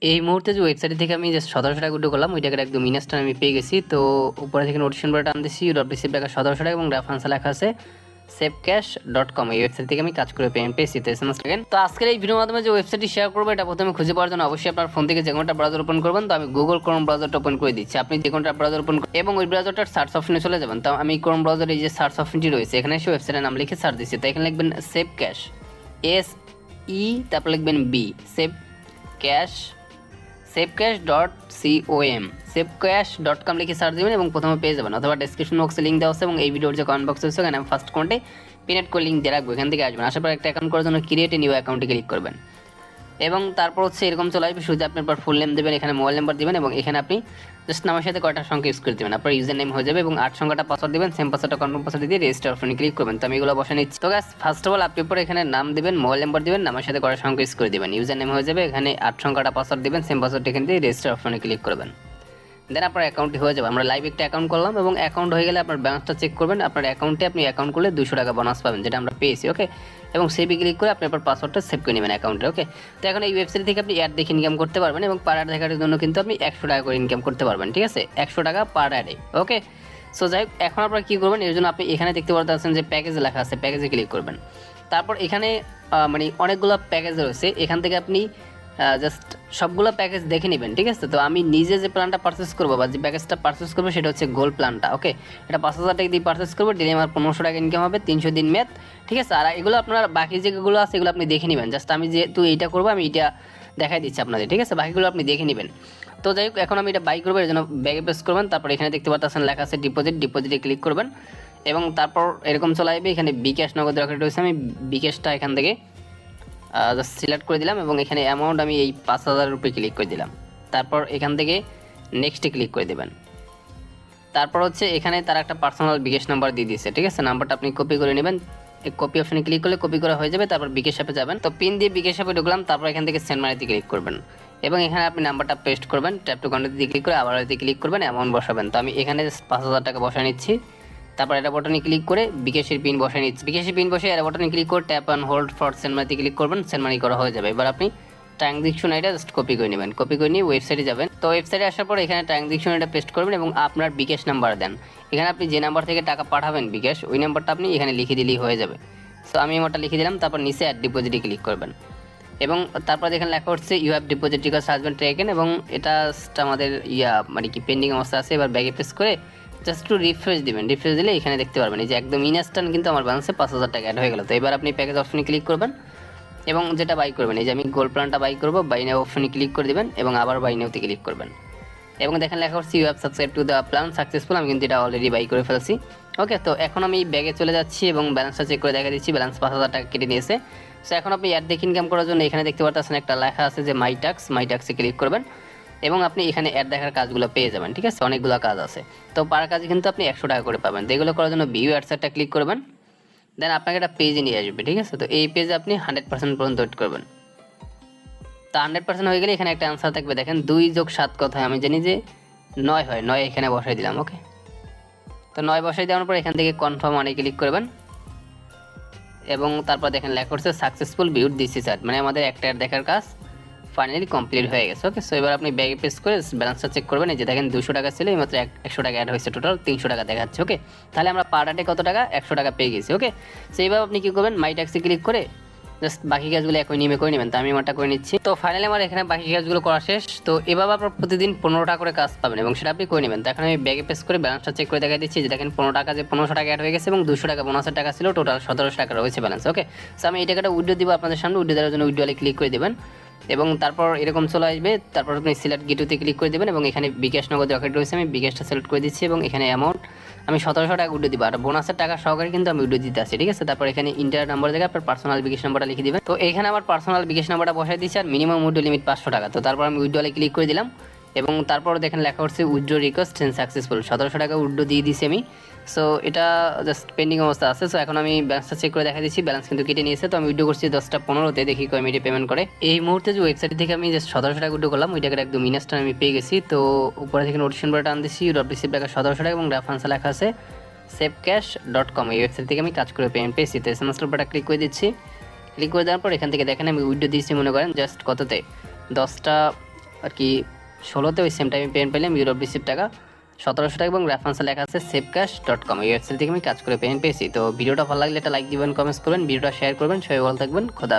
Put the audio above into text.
এই মুহূর্তে যে ওয়েবসাইট থেকে আমি জাস্ট 1700 টাকা উইথড্র করলাম, ওই টাকাটা একদম ইনস্ট্যান্ট আমি পেয়ে গেছি। তো উপরে থেকে নোটিফিকেশন বাটন টানতেছি, রিসিভ টাকা 1700 টাকা এবং রেফারেন্স লেখা আছে safecash.com। এই ওয়েবসাইট থেকে আমি কাজ করে পেমেন্ট পেয়েছি। তো এসএমএস লাগেন। তো আজকের এই ভিডিওর মাধ্যমে যে ওয়েবসাইটটি শেয়ার করবো, এটা প্রথমে খুঁজে পাওয়ার জন্য অবশ্যই আপনার ফোন থেকে যে কোনোটা ব্রাউজার ওপেন করবেন। তো আমি গুগল ক্রোম ব্রাউজারটা ওপেন করে দিচ্ছি, আপনি যে কোনোটা ব্রাউজার ওপেন এবং ওই ব্রাউজারটার সার্চ অপশনে চলে যাবেন। তো আমি ক্রোম ব্রাউজারে এই যে সার্চ অপশনটি রয়েছে, এখানে এসে ওয়েবসাইটের নাম লিখে সার্চ দিচ্ছি। তো এখানে লিখবেন safecash, তারপর লিখবেন বি, safecash.com, safecash.com লিখে সার্চ দিবেন এবং প্রথমে পেয়ে যাবেন, অথবা ডেসক্রিপশন বক্সে লিঙ্ক দেওয়া আছে এবং এই ভিডিওর যে কমেন্ট বক্স আছে ওখানে আমি ফার্স্ট কমেন্টে পিনেট করে লিঙ্ক দিয়ে রাখবো, এখান থেকে আসবেন। আসার পর একটা অ্যাকাউন্ট করার জন্য ক্রিয়েট এ নিউ অ্যাকাউন্টে ক্লিক করবেন এবং তারপর হচ্ছে এরকম চলে আসবে। শুধু আপনি আপনার ফুল নেম দেবেন, এখানে মোবাইল নাম্বার দিবেন এবং এখানে আপনি জাস্ট নামের সাথে কয়টা সংখ্যা ইউজ করে দেবেন, আপনার ইউজার নেম হয়ে যাবে এবং 8 সংখ্যাটা পাসওয়ার্ড দিবেন। সেম পাসওয়ার্ডটা কনফার্ম পাসওয়ার্ড দিয়ে রেজিস্টার অপশনে ক্লিক করবেন। তো আমি এগুলো বসে নিচ্ছি। তো গাইস, ফার্স্ট অফ অল আপনি পরে এখানে নাম দিবেন, মোবাইল নাম্বার দিবেন, নামের সাথে কয়টা সংখ্যা ইউজ করে দিবেন, ইউজার নেম হয়ে যাবে, এখানে 8 সংখ্যাটা পাসওয়ার্ড দিবেন, সেম পাসওয়ার্ড এখানে দিয়ে রেজিস্টার অপশনে ক্লিক করবেন। দেন আপনার অ্যাকাউন্টটি হয়ে যাবে। আমরা লাইভ একটা অ্যাকাউন্ট করলাম এবং অ্যাকাউন্ট হয়ে গেলে আপনার ব্যালেন্সটা চেক করবেন। আপনার অ্যাকাউন্টে আপনি অ্যাকাউন্ট করলে 200 টাকা বোনাস পাবেন, যেটা আমরা পেয়েছি। ওকে, এবং সেভে ক্লিক করে আপনি আপনার পাসওয়ার্ডটা সেভ করে নেবেন অ্যাকাউন্টে। ওকে, তো এখন এই ওয়েবসাইট থেকে আপনি অ্যাড দেখে ইনকাম করতে পারবেন এবং পার অ্যাড দেখার জন্য কিন্তু আপনি 100 টাকা করে ইনকাম করতে পারবেন। ঠিক আছে, 100 টাকা পার অ্যাডে। ওকে, সো যাই হোক, এখন আপনারা কী করবেন, এর জন্য আপনি এখানে দেখতে পাচ্ছেন যে প্যাকেজে লেখা আছে, প্যাকেজে ক্লিক করবেন। তারপর এখানে মানে অনেকগুলো প্যাকেজ রয়েছে, এখান থেকে আপনি জাস্ট সবগুলো প্যাকেজ দেখে নেবেন। ঠিক আছে, তো আমি নিজে যে প্ল্যানটা পারচেস করবো বা যে প্যাকেজটা পারচেস করবো সেটা হচ্ছে গোল্ড প্ল্যানটা। ওকে, এটা 5000 টাকা দিয়ে পারচেস করবো, ডেলি আমার 1500 টাকা ইনকাম হবে, 300 দিন মেয়াদ। ঠিক আছে, আর এগুলো আপনার বাকি যেগুলো আছে এগুলো আপনি দেখে নেবেন। জাস্ট আমি যেহেতু এইটা করবো, আমি এটা দেখাই দিচ্ছি আপনাদের। ঠিক আছে, বাকিগুলো আপনি দেখে নেবেন। তো যাই হোক, এখন আমি এটা বাই করবো, এর জন্য ব্যাগে প্রেস করবেন। তারপর এখানে দেখতে পাচ্ছেন লেখা আছে ডিপোজিটে ক্লিক করবেন এবং তারপর এরকম চলে আসবে। এখানে বিকাশ নগদ রাখা রয়েছে, আমি বিকাশটা এখান থেকে জাস্ট সিলেক্ট করে দিলাম এবং এখানে অ্যামাউন্ট আমি এই 5000 রুপি ক্লিক করে দিলাম। তারপর এখান থেকে নেক্সটে ক্লিক করে দেবেন। তারপর হচ্ছে এখানে তার একটা পার্সোনাল বিকাশ নাম্বার দিয়ে দিয়েছে। ঠিক আছে, নাম্বারটা আপনি কপি করে নেবেন, কপি অপশনে ক্লিক করলে কপি করা হয়ে যাবে। তারপর বিকাশ অ্যাপে যাবেন, তো পিন দিয়ে বিকাশ অ্যাপে ঢুকলাম। তারপর এখান থেকে সেন্ড মানিতে ক্লিক করবেন এবং এখানে আপনি নাম্বারটা পেস্ট করবেন, ট্যাপ টু কন্টিনিউ দিয়ে ক্লিক করে আবার এতে ক্লিক করবেন, অ্যামাউন্ট বসাবেন। তো আমি এখানে 5000 টাকা বসা নিচ্ছি। তারপর এটা বাটনে ক্লিক করে বিকাশের পিন বসিয়ে নিচ্ছি। বিকাশের পিন বসে এটা বাটনে ক্লিক করে tap and hold for send মানিতে ক্লিক করবেন, সেন্ড মানি করা হয়ে যাবে। এবার আপনি ট্রানজ্যাকশন এটা জাস্ট কপি করে নেবেন, কপি করে নিয়ে ওয়েবসাইটে যাবেন। তো ওয়েবসাইটে আসার পর এখানে ট্রানজ্যাকশন এটা পেস্ট করবেন এবং আপনার বিকাশ নাম্বার দেন। এখানে আপনি যে নাম্বার থেকে টাকা পাঠাবেন বিকাশ, ওই নাম্বারটা আপনি এখানে লিখে দিলেই হয়ে যাবে। সো আমি আমারটা লিখে দিলাম। তারপর নিচে অ্যাড ডিপোজিটে ক্লিক করবেন এবং তারপর এখানে লেখা হচ্ছে ইউ হ্যাভ ডিপোজিট রিকোয়েস্ট হাজ বিন টেকেন এবং এটা আমাদের মানে কি পেন্ডিং অবস্থা আছে। এবার ব্যাগে প্রেস করে জাস্ট একটু রিফ্রেশ দিবেন, রিফ্রেশ দিলে এখানে দেখতে পারবেন এই যে একদম ইনস্ট্যান্ট কিন্তু আমার ব্যালেন্সে 5000 টাকা অ্যাড হয়ে গেল। তো এবার আপনি প্যাকেজ অপশনে ক্লিক করবেন এবং যেটা বাই করবেন, এই যে আমি গোল্ড প্ল্যানটা বাই করবো, বাই নাও অপশনে ক্লিক করে দেবেন এবং আবার বাই নাওতে ক্লিক করবেন এবং দেখেন লেখা হচ্ছে you have subscribe to the plan successful. আমি কিন্তু এটা অলরেডি বাই করে ফেলছি। ওকে, তো এখন আমি ব্যাগে চলে যাচ্ছি এবং ব্যালেন্সটা চেক করে দেখা দিচ্ছি, ব্যালেন্স 5000 টাকা কেটে নিয়েছে। সো এখন আপনি অ্যাড দেখে ইনকাম করার জন্য এখানে দেখতে পাচ্ছেন একটা লেখা আছে যে মাই টাক্সে ক্লিক করবেন এবং আপনি এখানে অ্যাড দেখার কাজগুলো পেয়ে যাবেন। ঠিক আছে, অনেকগুলো কাজ আছে, তো পার কাজে কিন্তু আপনি 100 টাকা করে পাবেন। তো এগুলো করার জন্য ভিউ অ্যাডসেটটা ক্লিক করবেন, দেন আপনাকে একটা পেজে নিয়ে আসবে। ঠিক আছে, তো এই পেজে আপনি 100% পর্যন্ত ওয়েট করবেন। তো 100% হয়ে গেলে এখানে একটা অ্যান্সার থাকবে, দেখেন 2 যোগ 7 কত হয়, আমি জানি যে 9 হয়, 9 এখানে বসাই দিলাম। ওকে, তো 9 বসাই দেওয়ার পর এখান থেকে কনফার্ম অনে ক্লিক করবেন এবং তারপর দেখেন লেখা হচ্ছে successful viewed this is ad, মানে আমাদের একটা অ্যাড দেখার কাজ ফাইনালি কমপ্লিট হয়ে গেছে। ওকে, সো এবার আপনি ব্যাগে প্রেস করে ব্যালেন্সটা চেক করবেন। এই যে দেখেন 200 টাকা ছিল, এইমাত্র 100 টাকা অ্যাড হয়েছে, টোটাল 300 টাকা দেখাচ্ছে। ওকে, তাহলে আমরা পার অ্যাডে কত টাকা, 100 টাকা পেয়ে গেছি। ওকে, সো এইভাবে আপনি কী করবেন, মাই ট্যাক্সে ক্লিক করে জাস্ট বাকি কাজগুলো একই নিয়মে করে নেবেন। তো আমি আমারটা করে নিচ্ছি। তো ফাইনালি আমার এখানে বাকি কাজগুলো করা শেষ। তো এভাবে আপনার প্রতিদিন 15 টাকা করে কাজ পাবেন এবং সেটা আপনি করে নেবেন। তো এখন আমি ব্যাগে প্রেস করে ব্যালেন্সটা চেক করে দেখা দিচ্ছি যে দেখেন 15 টাকা যে 1500 টাকা অ্যাড হয়ে গেছে এবং 200 টাকা বোনাসের টাকা ছিল, টোটাল 1700 টাকা রয়েছে ব্যালেন্স। ওকে, সো আমি এই টাকাটা উইথড্র দিব আপনাদের সামনে। উইথড্র দেওয়ার জন্য উইথড্রলে ক্লিক করে দেবেন এবং তারপর এরকম চলে আসবে। তারপর আপনি সিলেক্ট গেটওতে ক্লিক করে দেবেন এবং এখানে বিকাশ নগদ রকেট রয়েছে, আমি বিকাশটা সিলেক্ট করে দিচ্ছি এবং এখানে অ্যামাউন্ট আমি 1700 টাকা উইথড্র দিব আর বোনাসের টাকা সহকারে কিন্তু আমি উইথড্র দিতে আসি। ঠিক আছে, তারপর এখানে ইন্টার নাম্বার জায়গায় আপনার পার্সোনাল বিকাশ নাম্বারটা লিখে দিবেন। তো এখানে আমার পার্সোনাল বিকাশ নাম্বারটা বসাই দিচ্ছি আর মিনিমাম উইথড্র লিমিট 500 টাকা। তো তারপর আমি উইথড্রলে ক্লিক করে দিলাম এবং তারপর দেখেন লেখা হচ্ছে উইথড্র রিকোয়েস্ট এন্ড সাকসেসফুল, 1700 টাকা উইথড্র দিয়ে দিয়েছি আমি। সো এটা জাস্ট পেন্ডিং অবস্থা আছে। সো এখন আমি ব্যালেন্সটা চেক করে দেখা দিচ্ছি, ব্যালেন্স কিন্তু কেটে নিয়েছে। তো আমি উইথড্র করছি 10:15-তে, দেখি কয় মিনিটে পেমেন্ট করে। এই মুহূর্তে যে ওয়েবসাইট থেকে আমি জাস্ট 1700 টাকা উইথড্র করলাম, ওই টাকাটা একদম ইনস্ট্যান্ট আমি পেয়ে গেছি। তো উপরে থেকে নোটিফিকেশন বাটন টানতেছি, রিসিভ টাকা 1700 টাকা এবং রেফারেন্স লেখা আছে safecash.com। এই ওয়েবসাইট থেকে আমি কাজ করে পেমেন্ট পেয়েছি। তো এসএমএস বাটন ক্লিক করে দিচ্ছি। ক্লিক করে দেওয়ার পর এখান থেকে দেখেন আমি উইথড্র দিয়েছি মনে করেন জাস্ট কততে, আর কি 16তে ওই সেম টাইমে পেমেন্ট পেলাম, ইউরোপ রিসিভ টাকা 1700 টাকা এবং রেফারেন্সে লেখা আছে safecash.com। এই ওয়েবসাইট থেকে আমি কাজ করে পেমেন্ট পেয়েছি। তো ভিডিওটা ভালো লাগলে একটা লাইক দিবেন, কমেন্টস করবেন, ভিডিওটা শেয়ার করবেন। সবাই ভালো থাকবেন, খোদা হাফেজ।